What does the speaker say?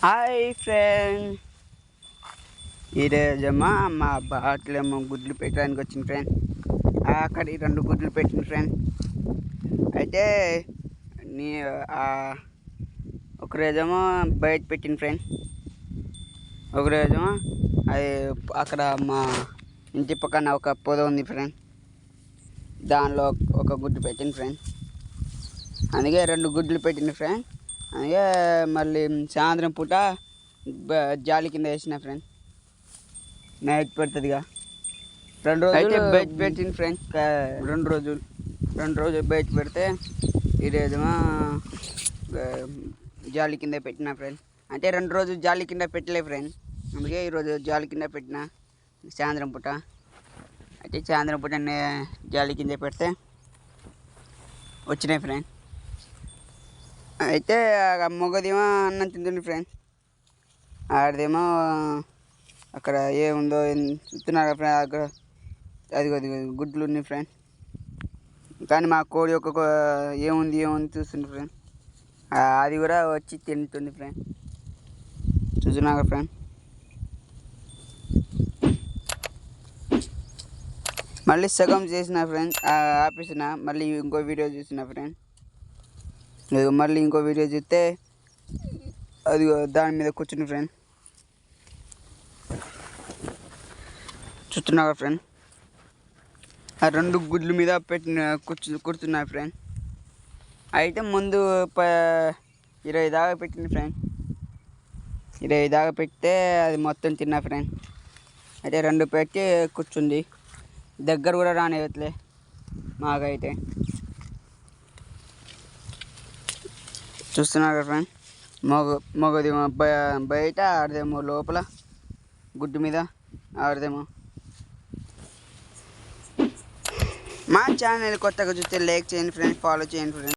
Hi friend, ఈరోజేమో మా బాటలేమో గుడ్లు పెట్టడానికి వచ్చింది ఫ్రెండ్. అక్కడ 2 గుడ్లు పెట్టింది ఫ్రెండ్. అయితే నీ ఒకరోజేమో బయట పెట్టింది ఫ్రెండ్. ఒకరోజేమో అది అక్కడ మా ఇంటి పక్కన ఒక పొద ఉంది ఫ్రెండ్, దానిలో ఒక గుడ్డు పెట్టింది ఫ్రెండ్. అందుకే 2 గుడ్లు పెట్టింది ఫ్రెండ్. అందుకే మళ్ళీ సాయంత్రం పూట జాలి కింద వేసిన ఫ్రెండ్. నైట్ పెడుతుందిగా 2 రోజులు అయితే బయట పెట్టింది ఫ్రెండ్. 2 రోజులు బయట పెడితే ఈరోజేమో జాలి కింద పెట్టిన ఫ్రెండ్. అంటే 2 రోజులు జాలి కింద పెట్టలే ఫ్రెండ్, అందుకే ఈరోజు జాలి కింద పెట్టిన సాయంత్రం పూట. అయితే సాయంత్రం పూట జాలి కింద పెడితే వచ్చినాయి ఫ్రెండ్. అయితే మొగదేమో అన్నం తింటుంది ఫ్రెండ్, ఆడదేమో అక్కడ ఏముందో చూస్తున్నారు ఫ్రెండ్. అక్కడ అది గుడ్లు ఉన్నాయి ఫ్రెండ్, కానీ మా కోడి ఒక్కొక్క ఏముంది చూస్తుంది ఫ్రెండ్. అది కూడా వచ్చి తింటుంది ఫ్రెండ్, చూస్తున్నాగా ఫ్రెండ్. మళ్ళీ సగం చేసిన ఫ్రెండ్, ఆపేసిన. మళ్ళీ ఇంకో వీడియో చూసిన ఫ్రెండ్. మళ్ళీ ఇంకో వీడియో చూస్తే అది దాని మీద కూర్చుని ఫ్రెండ్, చూస్తున్నాగా ఫ్రెండ్. ఆ 2 గుడ్ల మీద పెట్టిన కూర్చున్నా ఫ్రెండ్. అయితే ముందు 20 దాకా పెట్టింది ఫ్రెండ్. 20 దాకా పెడితే అది మొత్తం తిన్నా ఫ్రెండ్. అయితే 2 పెట్టి కూర్చుంది, దగ్గర కూడా రానివ్వట్లే మాకైతే. చూస్తున్నారు ఫ్రెండ్, మగది బయట, ఆడదేమో లోపల గుడ్డు మీద, ఆడదేమో. మా ఛానల్ కొత్తగా చూస్తే లైక్ చేయండి ఫ్రెండ్, ఫాలో చేయండి ఫ్రెండ్.